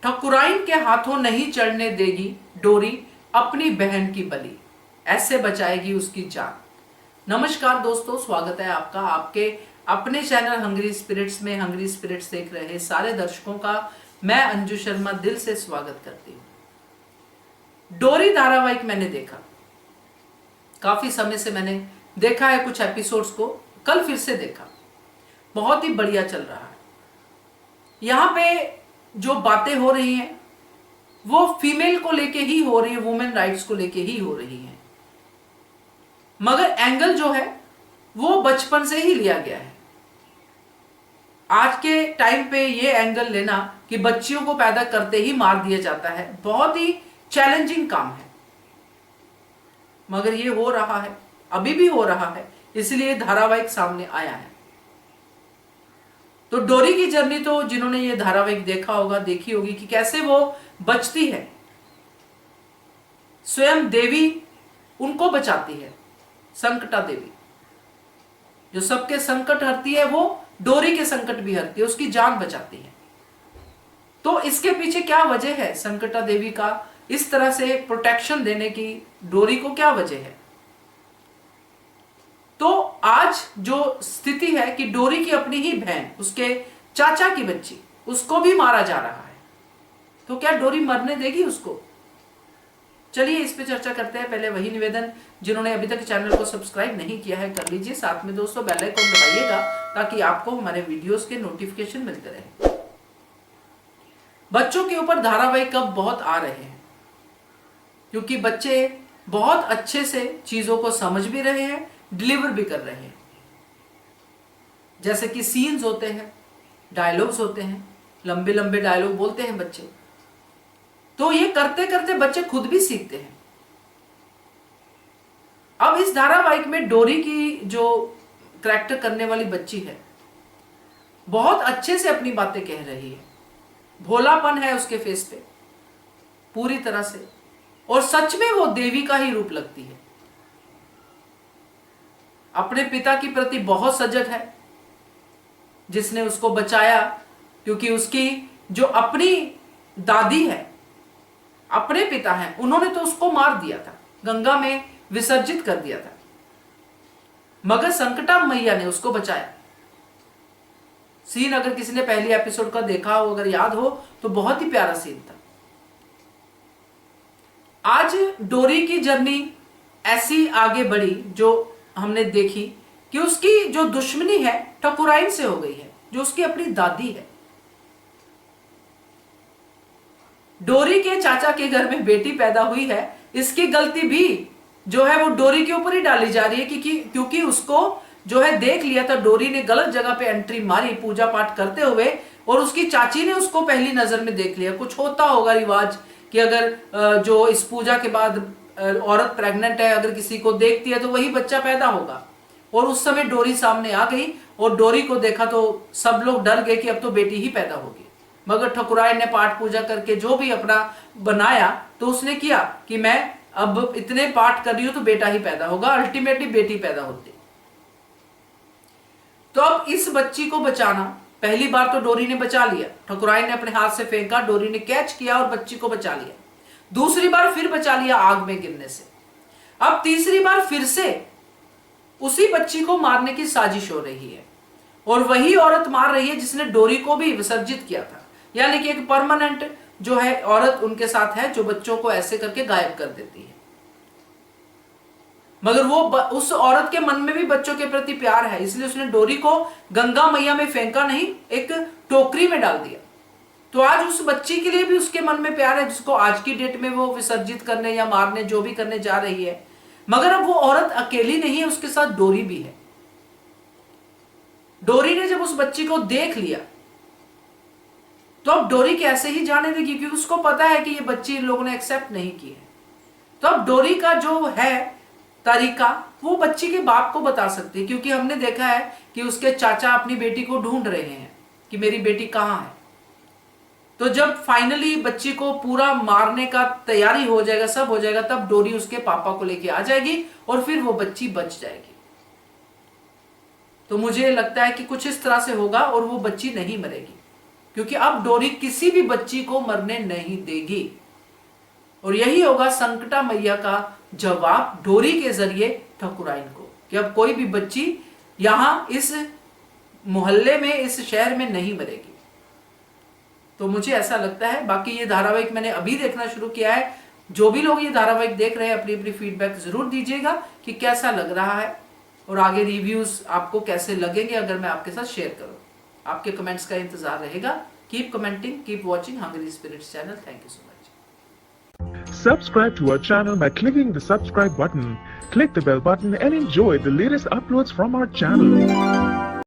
ठकुराइन के हाथों नहीं चढ़ने देगी डोरी अपनी बहन की बलि, ऐसे बचाएगी उसकी जान। नमस्कार दोस्तों, स्वागत है आपका आपके अपने चैनल हंग्री स्पिरिट्स में। हंग्री स्पिरिट्स देख रहे सारे दर्शकों का मैं अंजू शर्मा दिल से स्वागत करती हूँ। डोरी धारावाहिक मैंने देखा, काफी समय से मैंने देखा है कुछ एपिसोड्स को, कल फिर से देखा। बहुत ही बढ़िया चल रहा है। यहाँ पे जो बातें हो रही हैं वो फीमेल को लेके ही हो रही है, वुमेन राइट्स को लेके ही हो रही है, मगर एंगल जो है वो बचपन से ही लिया गया है। आज के टाइम पे ये एंगल लेना कि बच्चियों को पैदा करते ही मार दिया जाता है, बहुत ही चैलेंजिंग काम है, मगर ये हो रहा है, अभी भी हो रहा है, इसलिए धारावाहिक सामने आया है। तो डोरी की जर्नी तो जिन्होंने ये धारावाहिक देखा होगा, देखी होगी कि कैसे वो बचती है, स्वयं देवी उनको बचाती है। संकटा देवी जो सबके संकट हरती है, वो डोरी के संकट भी हरती है, उसकी जान बचाती है। तो इसके पीछे क्या वजह है संकटा देवी का इस तरह से प्रोटेक्शन देने की, डोरी को क्या वजह है? तो आज जो स्थिति है कि डोरी की अपनी ही बहन, उसके चाचा की बच्ची, उसको भी मारा जा रहा है, तो क्या डोरी मरने देगी उसको? चलिए इस पे चर्चा करते हैं। पहले वही निवेदन, जिन्होंने अभी तक चैनल को सब्सक्राइब नहीं किया है कर लीजिए, साथ में दोस्तों बेल आइकन दबाइएगा ताकि आपको हमारे वीडियोस के नोटिफिकेशन मिलते रहे। बच्चों के ऊपर धारावाहिक अब बहुत आ रहे हैं क्योंकि बच्चे बहुत अच्छे से चीजों को समझ भी रहे हैं, डिलीवर भी कर रहे हैं। जैसे कि सीन्स होते हैं, डायलॉग्स होते हैं, लंबे लंबे डायलॉग बोलते हैं बच्चे, तो ये करते करते बच्चे खुद भी सीखते हैं। अब इस धारावाहिक में डोरी की जो करैक्टर करने वाली बच्ची है, बहुत अच्छे से अपनी बातें कह रही है, भोलापन है उसके फेस पे पूरी तरह से, और सच में वो देवी का ही रूप लगती है। अपने पिता के प्रति बहुत सजग है, जिसने उसको बचाया, क्योंकि उसकी जो अपनी दादी है, अपने पिता हैं, उन्होंने तो उसको मार दिया था, गंगा में विसर्जित कर दिया था, मगर संकटा मैया ने उसको बचाया। सीन अगर किसी ने पहली एपिसोड का देखा हो, अगर याद हो, तो बहुत ही प्यारा सीन था। आज डोरी की जर्नी ऐसी आगे बढ़ी जो हमने देखी कि उसकी जो दुश्मनी है ठकुराइन से हो गई है, जो उसकी अपनी दादी है। डोरी के चाचा के घर में बेटी पैदा हुई है, इसकी गलती भी जो है वो डोरी के ऊपर ही डाली जा रही है, क्योंकि उसको जो है देख लिया था, डोरी ने गलत जगह पे एंट्री मारी पूजा पाठ करते हुए, और उसकी चाची ने उसको पहली नजर में देख लिया। कुछ होता होगा रिवाज कि अगर जो इस पूजा के बाद औरत प्रेग्नेंट है, अगर किसी को देखती है तो वही बच्चा पैदा होगा, और उस समय डोरी सामने आ गई और डोरी को देखा तो सब लोग डर गए कि अब तो बेटी ही पैदा होगी। मगर ठकुराइन ने पाठ पूजा करके जो भी अपना बनाया, तो उसने किया कि मैं अब इतने पाठ कर रही हूं तो बेटा ही पैदा होगा, अल्टीमेटली बेटी पैदा होती। तो अब इस बच्ची को बचाना, पहली बार तो डोरी ने बचा लिया, ठकुराइन ने अपने हाथ से फेंका, डोरी ने कैच किया और बच्ची को बचा लिया। दूसरी बार फिर बचा लिया आग में गिरने से। अब तीसरी बार फिर से उसी बच्ची को मारने की साजिश हो रही है, और वही औरत मार रही है जिसने डोरी को भी विसर्जित किया था। यानी कि एक परमानेंट जो है औरत उनके साथ है, जो बच्चों को ऐसे करके गायब कर देती है। मगर वो उस औरत के मन में भी बच्चों के प्रति प्यार है, इसलिए उसने डोरी को गंगा मैया में फेंका नहीं, एक टोकरी में डाल दिया। तो आज उस बच्ची के लिए भी उसके मन में प्यार है, जिसको आज की डेट में वो विसर्जित करने या मारने जो भी करने जा रही है। मगर अब वो औरत अकेली नहीं है, उसके साथ डोरी भी है। डोरी ने जब उस बच्ची को देख लिया तो अब डोरी कैसे ही जाने देगी, क्योंकि उसको पता है कि ये बच्ची लोगों ने एक्सेप्ट नहीं की है। तो अब डोरी का जो है तरीका वो बच्ची के बाप को बता सकती है, क्योंकि हमने देखा है कि उसके चाचा अपनी बेटी को ढूंढ रहे हैं कि मेरी बेटी कहां है। तो जब फाइनली बच्ची को पूरा मारने का तैयारी हो जाएगा, सब हो जाएगा, तब डोरी उसके पापा को लेके आ जाएगी और फिर वो बच्ची बच जाएगी। तो मुझे लगता है कि कुछ इस तरह से होगा और वो बच्ची नहीं मरेगी। क्योंकि अब डोरी किसी भी बच्ची को मरने नहीं देगी। और यही होगा संकटा मैया का जवाब डोरी के जरिए ठकुराइन को, कि अब कोई भी बच्ची यहां इस मोहल्ले में, इस शहर में नहीं मरेगी। तो मुझे ऐसा लगता है। बाकी ये धारावाहिक मैंने अभी देखना शुरू किया है। जो भी लोग ये धारावाहिक देख रहे हैं अपनी अपनी फीडबैक जरूर दीजिएगा कि कैसा लग रहा है और आगे रिव्यूज आपको कैसे लगेंगे अगर मैं आपके साथ शेयर करूं। आपके कमेंट्स का इंतजार रहेगा। Keep commenting, keep watching hungry spirits channel. Thank you so much. Subscribe to our channel by clicking the subscribe button. Click the bell button and enjoy the latest uploads from our channel.